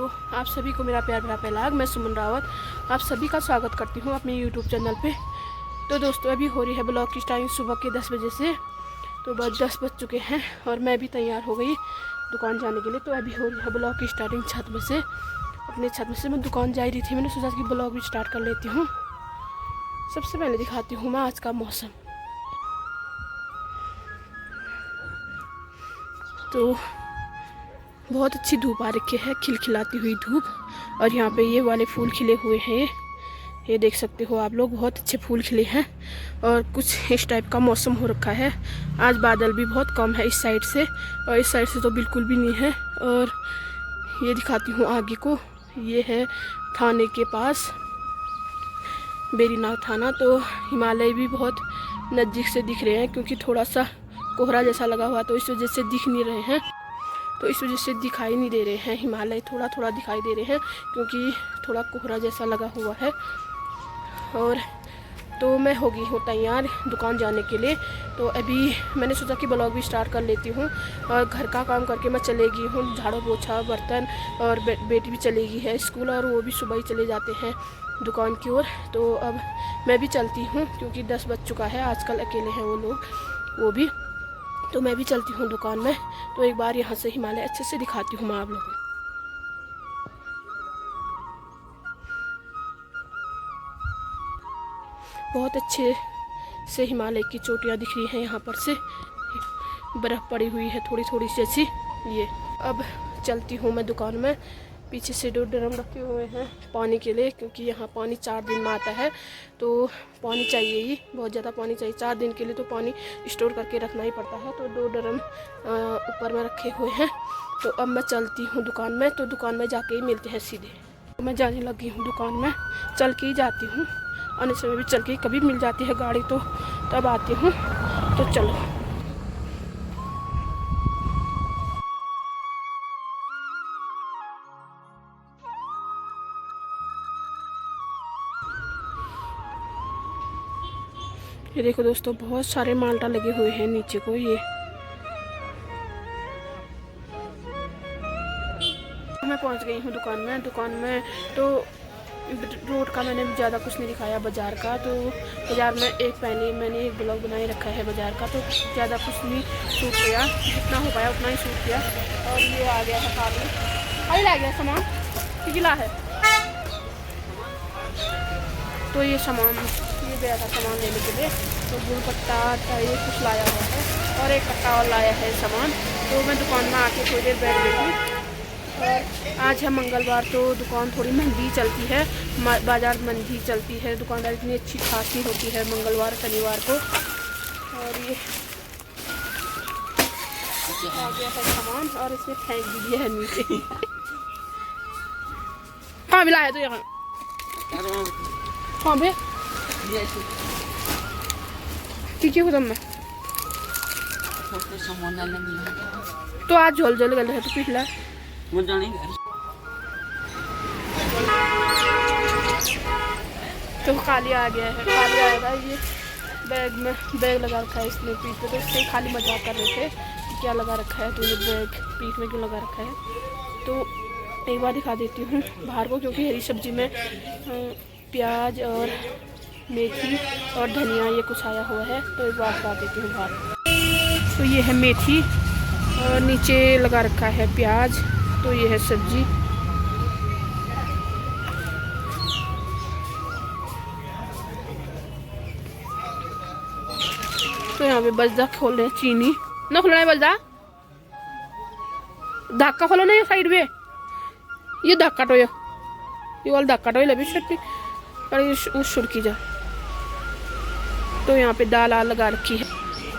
दोस्तों, आप सभी को मेरा प्यार भरा पहलाग। मैं सुमन रावत आप सभी का स्वागत करती हूँ अपने यूट्यूब चैनल पे। तो दोस्तों, अभी हो रही है ब्लॉग की स्टार्टिंग सुबह के 10 बजे से। तो बस 10 बज चुके हैं और मैं भी तैयार हो गई दुकान जाने के लिए। तो अभी हो रही है ब्लॉग की स्टार्टिंग छत में से। अपने छत में से मैं दुकान जा रही थी, मैंने सोचा कि ब्लॉग भी स्टार्ट कर लेती हूँ। सबसे पहले दिखाती हूँ मैं आज का मौसम। तो बहुत अच्छी धूप आ रखी है, खिलखिलाती हुई धूप। और यहाँ पे ये वाले फूल खिले हुए हैं, ये देख सकते हो आप लोग, बहुत अच्छे फूल खिले हैं। और कुछ इस टाइप का मौसम हो रखा है। आज बादल भी बहुत कम है इस साइड से, और इस साइड से तो बिल्कुल भी नहीं है। और ये दिखाती हूँ आगे को, ये है थाने के पास बेरीनाग थाना। तो हिमालय भी बहुत नज़दीक से दिख रहे हैं, क्योंकि थोड़ा सा कोहरा जैसा लगा हुआ, तो इस वजह से दिख नहीं रहे हैं। तो इस वजह से दिखाई नहीं दे रहे हैं, हिमालय थोड़ा थोड़ा दिखाई दे रहे हैं, क्योंकि थोड़ा कोहरा जैसा लगा हुआ है। और तो मैं हो गई हूँ तैयार दुकान जाने के लिए। तो अभी मैंने सोचा कि ब्लॉग भी स्टार्ट कर लेती हूँ। और घर का काम करके मैं चले गई हूँ, झाड़ू पोछा बर्तन। और बेटी भी चली गई है स्कूल, और वो भी सुबह ही चले जाते हैं दुकान की ओर। तो अब मैं भी चलती हूँ, क्योंकि 10 बज चुका है। आजकल अकेले हैं वो लोग, वो भी। तो मैं भी चलती हूँ दुकान में। तो एक बार यहाँ से हिमालय अच्छे से दिखाती हूँ मैं आप लोगों को। बहुत अच्छे से हिमालय की चोटियाँ दिख रही हैं यहाँ पर से, बर्फ़ पड़ी हुई है थोड़ी थोड़ी सी ऐसी। ये अब चलती हूँ मैं दुकान में। पीछे से 2 ड्रम रखे हुए हैं पानी के लिए, क्योंकि यहाँ पानी 4 दिन में आता है। तो पानी चाहिए ही, बहुत ज़्यादा पानी चाहिए 4 दिन के लिए। तो पानी स्टोर करके रखना ही पड़ता है। तो 2 ड्रम ऊपर में रखे हुए हैं। तो अब मैं चलती हूँ दुकान में। तो दुकान में जाके ही मिलते हैं सीधे। तो मैं जाने लगी हूँ दुकान में, चल के ही जाती हूँ। आने समय भी चल के, कभी मिल जाती है गाड़ी तो तब आती हूँ। तो चलो। ये देखो दोस्तों, बहुत सारे माल्टा लगे हुए हैं नीचे को। ये मैं पहुंच गई हूँ दुकान में। दुकान में तो रोड का मैंने ज़्यादा कुछ नहीं दिखाया, बाज़ार का। तो बाज़ार में मैंने एक ब्लॉग बनाए रखा है बाज़ार का। तो ज़्यादा कुछ नहीं शूट किया, जितना हो पाया उतना ही शूट किया। और ये आ गया है खाली ला गया सामान, किला है। तो ये सामान, ये गया था सामान लेने के लिए। तो गुलपट्टा ये कुछ लाया हुआ है, और एक कट्टा और लाया है सामान। तो मैं दुकान में आके थोड़ी देर बैठ गई थी। और आज है मंगलवार, तो दुकान थोड़ी मंदी चलती है, बाज़ार मंदी चलती है। दुकानदार इतनी अच्छी खास नहीं होती है मंगलवार शनिवार को। और ये आ गया है सामान, और इसमें फेंक भी दिया है नीचे। हाँ मिला है तो यहाँ, हाँ भे ठीक है खुदम में। तो आज झोल झोल गल है तो पिछला तो खाली आ गया है। खाली आएगा ये बैग में, बैग लगा रखा है इसने पीठ पे। तो इससे खाली मजाक कर रहे थे कि क्या लगा रखा है तूने बैग पीठ में, क्यों लगा रखा है। तो एक बार दिखा देती हूँ बाहर को, क्योंकि हरी सब्जी में प्याज और मेथी और धनिया ये कुछ आया हुआ है। तो एक बार दिखा देती हूँ बाहर। तो ये है मेथी, और नीचे लगा रखा है प्याज। तो ये है सब्जी। तो यहाँ पे बजदा खोल रहे हैं, चीनी ना खुल रहा है। बजदा धक्का खोलो ना, ये साइड में ये धक्का टो, ये वाला धक्का टो लगी छुट्टी और ये उस सुरकी जा। तो यहाँ पे दाल आल लगा रखी है,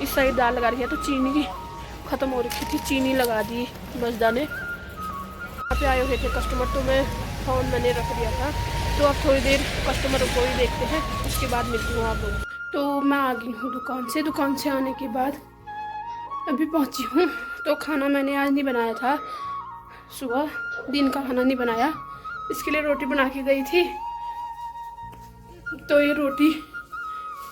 इस साइड दाल लगा रखी है। तो चीनी की ख़त्म हो रखी थी, चीनी लगा दी बजदा ने। यहाँ पे आए हुए थे कस्टमर, तो मैं फ़ोन मैंने रख दिया था। तो अब थोड़ी देर कस्टमर को ही देखते हैं, उसके बाद मिलती हूँ आप लोगों। तो मैं आ गई हूँ दुकान से आने के बाद अभी पहुँची हूँ। तो खाना मैंने आज नहीं बनाया था, सुबह दिन का खाना नहीं बनाया, इसके लिए रोटी बना के गई थी। तो ये रोटी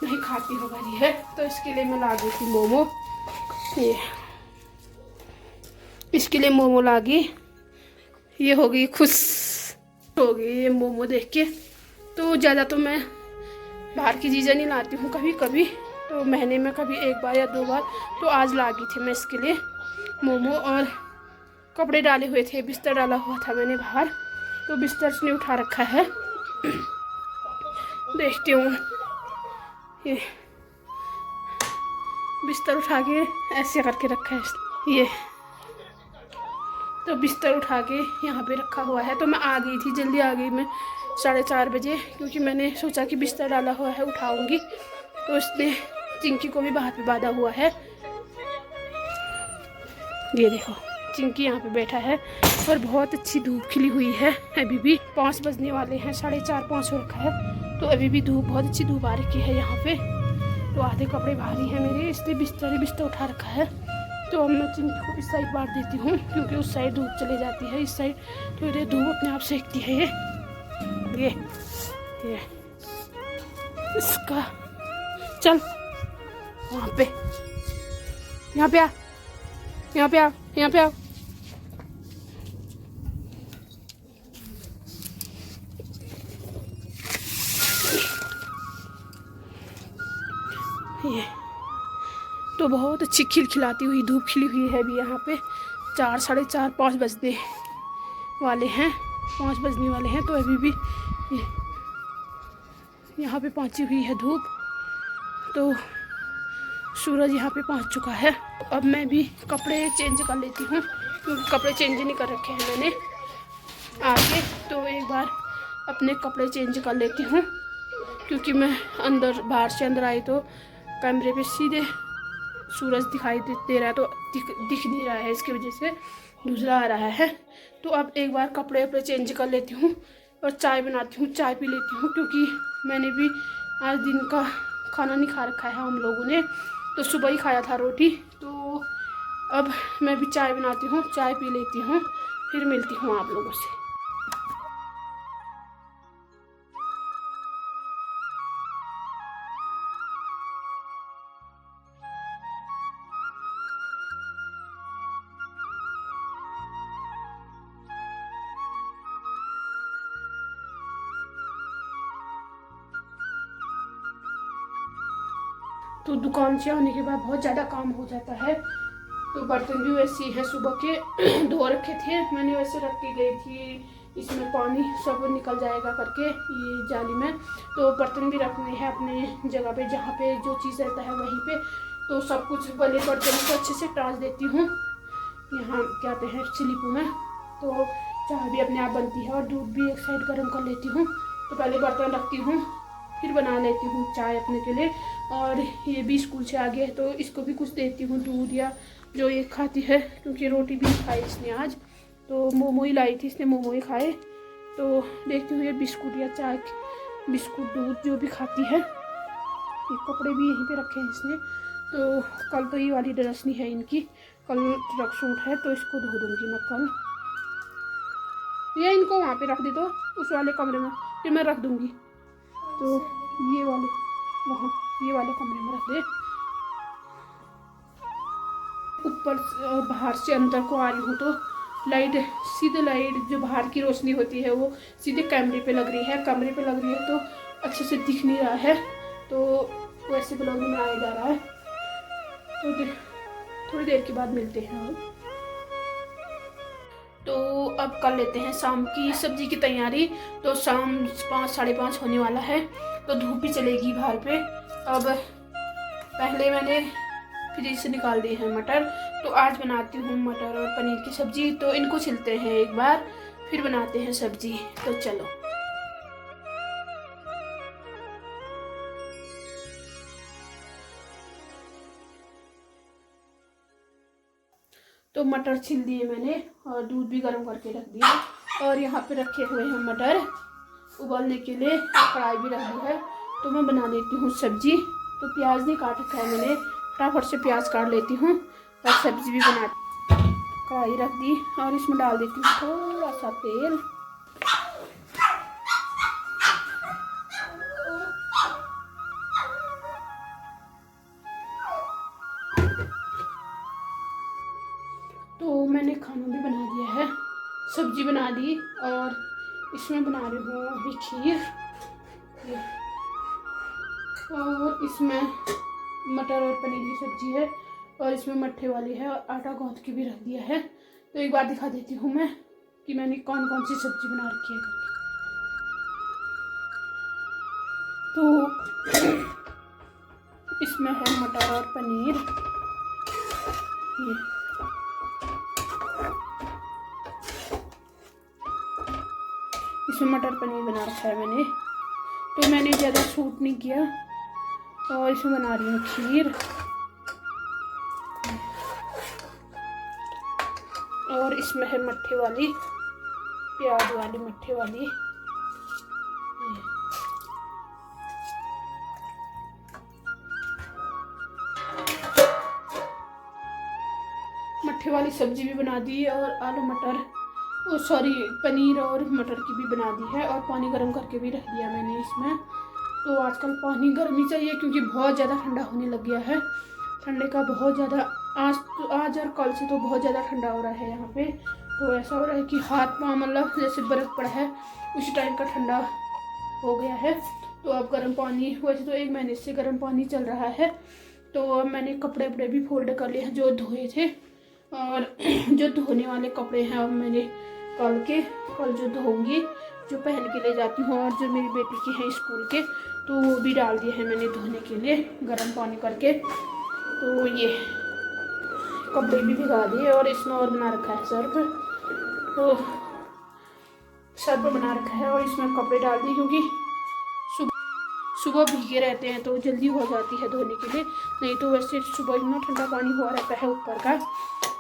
नहीं खाती हो गई है, तो इसके लिए मैं ला गई थी मोमो। ये इसके लिए मोमो ला गई। ये हो गई खुश हो गई ये मोमो देख के। तो ज़्यादा तो मैं बाहर की चीज़ें नहीं लाती हूँ, कभी कभी तो महीने में कभी 1 बार या 2 बार। तो आज ला गई थी मैं इसके लिए मोमो। और कपड़े डाले हुए थे, बिस्तर डाला हुआ था मैंने बाहर, तो बिस्तर से नहीं उठा रखा है। देखती हूँ, ये बिस्तर उठा के ऐसे करके रखा है ये, तो बिस्तर उठा के यहाँ पे रखा हुआ है। तो मैं आ गई थी, जल्दी आ गई मैं 4:30 बजे, क्योंकि मैंने सोचा कि बिस्तर डाला हुआ है उठाऊंगी। तो इसने चिंकी को भी बाहर पे बांधा हुआ है, ये देखो चिंकी यहाँ पे बैठा है। और बहुत अच्छी धूप खिली हुई है, अभी भी 5 बजने वाले हैं, 4:30-5 हो रखा है। तो अभी भी धूप, बहुत अच्छी धूप आ रखी है यहाँ पे। तो आधे कपड़े भारी हैं मेरे, इसलिए बिस्तर उठा रखा है। तो अब मैं चिंकी को इस साइड बांट देती हूँ, क्योंकि उस साइड धूप चली जाती है, इस साइड तो ये धूप अपने आप सेकती है। ये इसका चल वहाँ पे, यहाँ पे आ, यहाँ पे आ, यहाँ पे आ। ये तो बहुत अच्छी खिलखिलाती हुई धूप खिली हुई है अभी यहाँ पे। 4, 4:30, 5 बजने वाले हैं, 5 बजने वाले हैं। तो अभी भी यहाँ पे पहुँची हुई है धूप। तो सूरज यहाँ पे पहुँच चुका है। अब मैं भी कपड़े चेंज कर लेती हूँ, क्योंकि कपड़े चेंज नहीं कर रखे हैं मैंने आगे। तो एक बार अपने कपड़े चेंज कर लेती हूँ, क्योंकि मैं बाहर से अंदर आई तो कैमरे पे सीधे सूरज दिखाई दे रहा है, तो दिख नहीं रहा है, इसकी वजह से दूसरा आ रहा है। तो अब एक बार कपड़े चेंज कर लेती हूँ और चाय बनाती हूँ, चाय पी लेती हूँ, क्योंकि मैंने भी आज दिन का खाना नहीं खा रखा है हम लोगों ने, तो सुबह ही खाया था रोटी। तो अब मैं भी चाय बनाती हूँ, चाय पी लेती हूँ, फिर मिलती हूँ आप लोगों से। तो दुकान से आने के बाद बहुत ज़्यादा काम हो जाता है। तो बर्तन भी वैसे ही हैं, सुबह के धो रखे थे मैंने, वैसे रख के गई थी, इसमें पानी सब निकल जाएगा करके ये जाली में। तो बर्तन भी रखने हैं अपने जगह पे, जहाँ पे जो चीज़ रहता है वहीं पे। तो सब कुछ बने बर्तनों को अच्छे से टाँच देती हूँ, यहाँ क्या कहते हैं स्लीपू में। तो चाय भी अपने आप बनती है और दूध भी एक साइड गर्म कर लेती हूँ। तो पहले बर्तन रखती हूँ, फिर बना लेती हूँ चाय अपने के लिए। और ये भी स्कूल से आ गया है, तो इसको भी कुछ देती हूँ, दूध या जो ये खाती है, क्योंकि रोटी भी नहीं खाई इसने आज। तो मोमो ही लाई थी, इसने मोमो ही खाए। तो देखती हूँ ये बिस्कुट या चाय, बिस्कुट दूध जो भी खाती है। ये कपड़े भी यहीं पे रखे हैं इसने। तो कल तो ये वाली ड्रेस नहीं है इनकी, कल ट्रक सूट है, तो इसको धो दूँगी मैं कल। ये इनको वहाँ पे रख दे, तो उस वाले कमरे में फिर मैं रख दूँगी। तो ये वाले वहाँ, ये वाले कमरे में रख दे। ऊपर बाहर से अंदर को आ रही हूँ, तो लाइट सीधे, लाइट जो बाहर की रोशनी होती है वो सीधे कैमरे पे लग रही है, कमरे पे लग रही है, तो अच्छे से दिख नहीं रहा है। तो वैसे ब्लॉग में आया जा रहा है। तो थोड़ी देर के बाद मिलते हैं हम। तो अब कर लेते हैं शाम की सब्जी की तैयारी। तो शाम 5, 5:30 होने वाला है, तो धूप भी चलेगी बाहर पे। अब पहले मैंने फ्रिज से निकाल दिए हैं मटर, तो आज बनाती हूँ मटर और पनीर की सब्जी। तो इनको छिलते हैं एक बार, फिर बनाते हैं सब्जी। तो चलो। तो मटर छिल दिए मैंने और दूध भी गर्म करके रख दिया, और यहाँ पे रखे हुए हैं मटर उबालने के लिए, कढ़ाई भी रख दी है। तो मैं बना लेती हूँ सब्जी। तो प्याज नहीं काट रखा है मैंने, फटाफट से प्याज काट लेती हूँ और सब्जी भी बना। कढ़ाई रख दी और इसमें डाल देती हूँ थोड़ा सा तेल। तो मैंने खाना भी बना दिया है, सब्जी बना दी और इसमें बना रही हूँ अभी खीर, और इसमें मटर और पनीर की सब्जी है, और इसमें मट्ठे वाली है और आटा गूंथ के भी रख दिया है। तो एक बार दिखा देती हूँ मैं कि मैंने कौन कौन सी सब्जी बना रखी है करके। तो इसमें है मटर और पनीर, ये इसमें मटर पनीर बना रखा है मैंने। तो मैंने ज़्यादा शूट नहीं किया, और इसमें बना रही हूँ खीर, और इसमें है मट्ठे वाली, प्याज वाली मट्ठे वाली। मट्ठे वाली सब्जी भी बना दी है, और आलू मटर पनीर और मटर की भी बना दी है, और पानी गर्म करके भी रख दिया मैंने इसमें। तो आजकल पानी गर्म ही चाहिए क्योंकि बहुत ज़्यादा ठंडा होने लग गया है। ठंडे का बहुत ज़्यादा आज और कल से तो बहुत ज़्यादा ठंडा हो रहा है यहाँ पे। तो ऐसा हो रहा है कि हाथ पाँव मतलब जैसे बर्फ़ पड़ा है उसी टाइप का ठंडा हो गया है। तो अब गर्म पानी, वैसे तो 1 महीने से गर्म पानी चल रहा है। तो मैंने कपड़े वपड़े भी फोल्ड कर लिए हैं जो धोए थे, और जो धोने वाले कपड़े हैं अब मैंने कल जो धोऊंगी, जो पहन के ले जाती हूँ और जो मेरी बेटी के हैं स्कूल के, तो वो भी डाल दिए हैं मैंने धोने के लिए गर्म पानी करके। तो ये कपड़े भी भिगा दिए, और इसमें और बना रखा है सर्फ। तो सर्फ बना रखा है और इसमें कपड़े डाल दिए क्योंकि सुबह भीगे रहते हैं तो जल्दी हो जाती है धोने के लिए। नहीं तो वैसे सुबह इतना ठंडा पानी हुआ रहता है, ऊपर का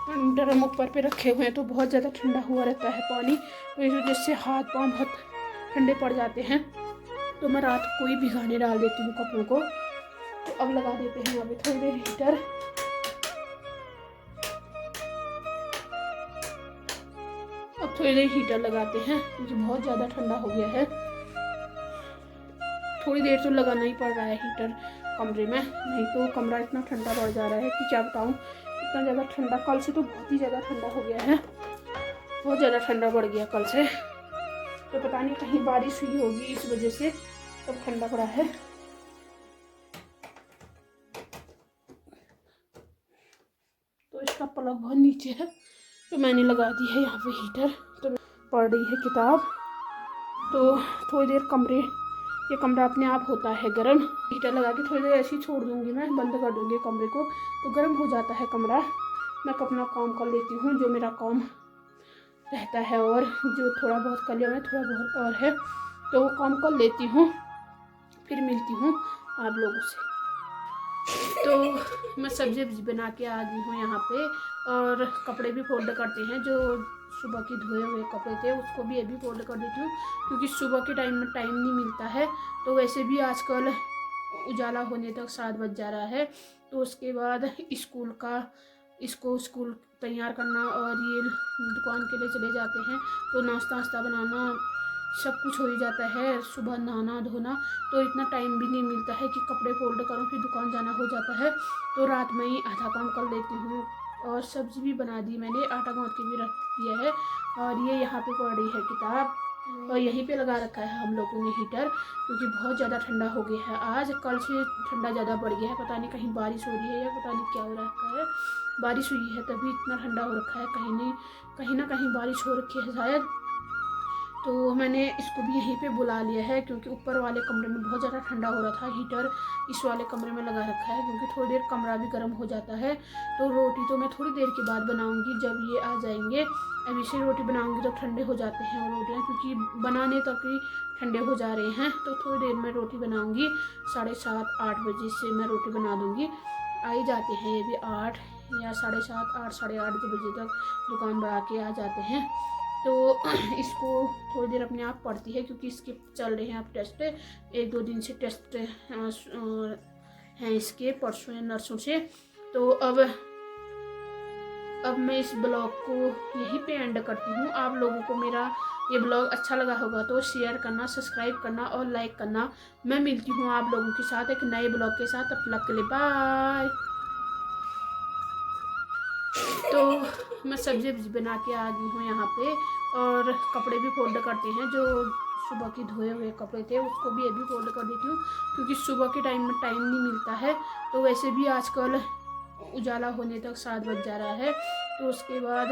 ड्रम ऊपर पे रखे हुए हैं तो बहुत ज़्यादा ठंडा हुआ रहता है पानी, तो इस वजह से हाथ पाँव बहुत ठंडे पड़ जाते हैं। तो मैं रात को ही भिगाने डाल देती हूँ कपड़ों को। तो अब लगा देते हैं यहाँ पे थोड़ी देर हीटर। अब थोड़ी देर हीटर लगाते हैं क्योंकि बहुत ज़्यादा ठंडा हो गया है। थोड़ी देर तो लगाना ही पड़ रहा है हीटर कमरे में, नहीं तो कमरा इतना ठंडा पड़ जा रहा है कि क्या बताऊँ। इतना ज़्यादा ठंडा, कल से तो बहुत ही ज़्यादा ठंडा हो गया है, बहुत ज़्यादा ठंडा बढ़ गया कल से। तो पता नहीं कहीं बारिश हुई होगी इस वजह से तब ठंडा पड़ा है। तो इसका प्लग बहुत नीचे है, तो मैंने लगा दी है यहाँ पे हीटर। तो पढ़ रही है किताब। तो थोड़ी देर ये कमरा अपने आप होता है गर्म। हीटर लगा के थोड़ी देर ऐसे ही छोड़ दूँगी, मैं बंद कर दूँगी कमरे को, तो गर्म हो जाता है कमरा। मैं अपना काम कर लेती हूँ जो मेरा काम रहता है, और जो थोड़ा बहुत कर लिया मैं, थोड़ा बहुत और है तो वो काम कर लेती हूँ। फिर मिलती हूँ आप लोगों से। तो मैं सब्जी बना के आ गई हूँ यहाँ पे, और कपड़े भी फोल्ड करते हैं, जो सुबह के धोए हुए कपड़े थे उसको भी अभी फोल्ड कर देती हूँ क्योंकि सुबह के टाइम में टाइम नहीं मिलता है। तो वैसे भी आजकल उजाला होने तक 7 बज जा रहा है, तो उसके बाद स्कूल तैयार करना, और ये दुकान के लिए चले जाते हैं तो नाश्ता बनाना सब कुछ हो ही जाता है। सुबह नहाना धोना, तो इतना टाइम भी नहीं मिलता है कि कपड़े फोल्ड करो फिर दुकान जाना हो जाता है। तो रात में ही आधा काम कर लेती हूँ। और सब्जी भी बना दी मैंने, आटा गूंथ के भी रख दिया है, और ये यहाँ पे पड़ रही है किताब, और यहीं पे लगा रखा है हम लोगों ने हीटर क्योंकि बहुत ज़्यादा ठंडा हो गया है। आज कल से ठंडा ज़्यादा बढ़ गया है, पता नहीं कहीं बारिश हो रही है या पता नहीं क्या हो रखा है। बारिश हुई है तभी इतना ठंडा हो रखा है, कहीं ना कहीं बारिश हो रखी है शायद। तो मैंने इसको भी यहीं पे बुला लिया है क्योंकि ऊपर वाले कमरे में बहुत ज़्यादा ठंडा हो रहा था। हीटर इस वाले कमरे में लगा रखा है क्योंकि थोड़ी देर कमरा भी गर्म हो जाता है। तो रोटी तो मैं थोड़ी देर के बाद बनाऊंगी जब ये आ जाएंगे। अभी से रोटी बनाऊंगी तो ठंडे हो जाते हैं और रोटियाँ, क्योंकि बनाने तक ही ठंडे हो जा रहे हैं। तो थोड़ी देर में रोटी बनाऊँगी, 7:30-8 बजे से मैं रोटी बना दूँगी। आ ही जाते हैं ये भी 8 या 7:30, 8 साढ़े 8 बजे तक दुकान बढ़ा के आ जाते हैं। तो इसको थोड़ी देर अपने आप पढ़ती है क्योंकि इसके चल रहे हैं अब टेस्ट, 1-2 दिन से टेस्ट हैं इसके, परसों या नरसों से। तो अब मैं इस ब्लॉग को यहीं पे एंड करती हूँ। आप लोगों को मेरा ये ब्लॉग अच्छा लगा होगा तो शेयर करना, सब्सक्राइब करना और लाइक करना। मैं मिलती हूँ आप लोगों के साथ एक नए ब्लॉग के साथ। तब तक के लिए बाय। तो मैं सब्जी बना के आ गई हूँ यहाँ पे, और कपड़े भी फोल्ड करते हैं। जो सुबह के धोए हुए कपड़े थे उसको भी अभी फोल्ड कर देती हूँ, क्योंकि सुबह के टाइम में टाइम नहीं मिलता है। तो वैसे भी आजकल उजाला होने तक 7 बज जा रहा है। तो उसके बाद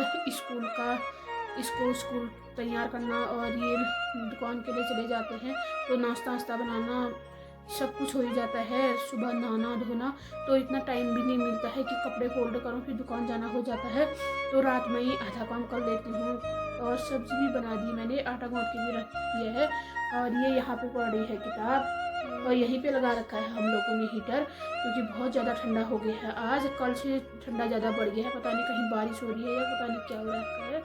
स्कूल तैयार करना, और ये दुकान के लिए चले जाते हैं, तो नाश्ता बनाना सब कुछ हो ही जाता है। सुबह नहाना धोना, तो इतना टाइम भी नहीं मिलता है कि कपड़े फोल्ड करूँ, फिर दुकान जाना हो जाता है। तो रात में ही आधा काम कर लेती हूँ। और सब्जी भी बना दी मैंने, आटा गूँथ के भी रख दिया है। और ये यहाँ पे पड़ रही है किताब, और यहीं पे लगा रखा है हम लोगों ने हीटर, क्योंकि बहुत ज़्यादा ठंडा हो गया है। आज कल से ठंडा ज़्यादा बढ़ गया है, पता नहीं कहीं बारिश हो रही है या पता नहीं क्या हो रखा है।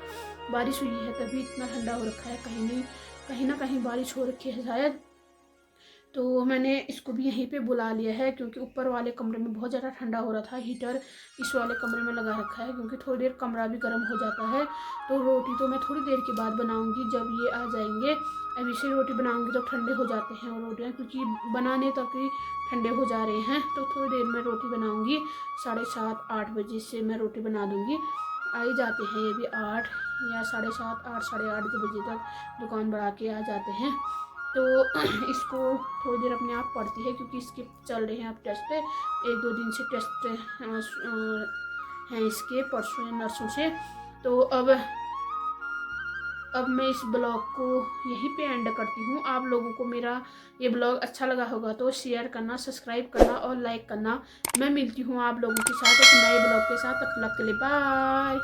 बारिश हुई है तभी इतना ठंडा हो रखा है, कहीं ना कहीं बारिश हो रखी है शायद। तो मैंने इसको भी यहीं पे बुला लिया है, क्योंकि ऊपर वाले कमरे में बहुत ज़्यादा ठंडा हो रहा था। हीटर इस वाले कमरे में लगा रखा है, क्योंकि थोड़ी देर कमरा भी गर्म हो जाता है। तो रोटी तो मैं थोड़ी देर के बाद बनाऊंगी, जब ये आ जाएंगे। अभी से रोटी बनाऊंगी तो ठंडे हो जाते हैं वो रोटियाँ, क्योंकि बनाने तक ही ठंडे हो जा रहे हैं। तो थोड़ी देर में रोटी बनाऊँगी, 7:30-8 बजे से मैं रोटी बना दूँगी। आ ही जाते हैं ये भी 8 या 7:30, 8, 8:30 बजे तक दुकान बढ़ा के आ जाते हैं। तो इसको थोड़ी देर अपने आप पढ़ती है, क्योंकि इसके चल रहे हैं अब टेस्ट। 1-2 दिन से टेस्ट हैं इसके, परसों या नरसों से। तो अब मैं इस ब्लॉग को यहीं पे एंड करती हूँ। आप लोगों को मेरा ये ब्लॉग अच्छा लगा होगा तो शेयर करना, सब्सक्राइब करना और लाइक करना। मैं मिलती हूँ आप लोगों के साथ एक नए ब्लॉग के साथ। तब तक के लिए बाय।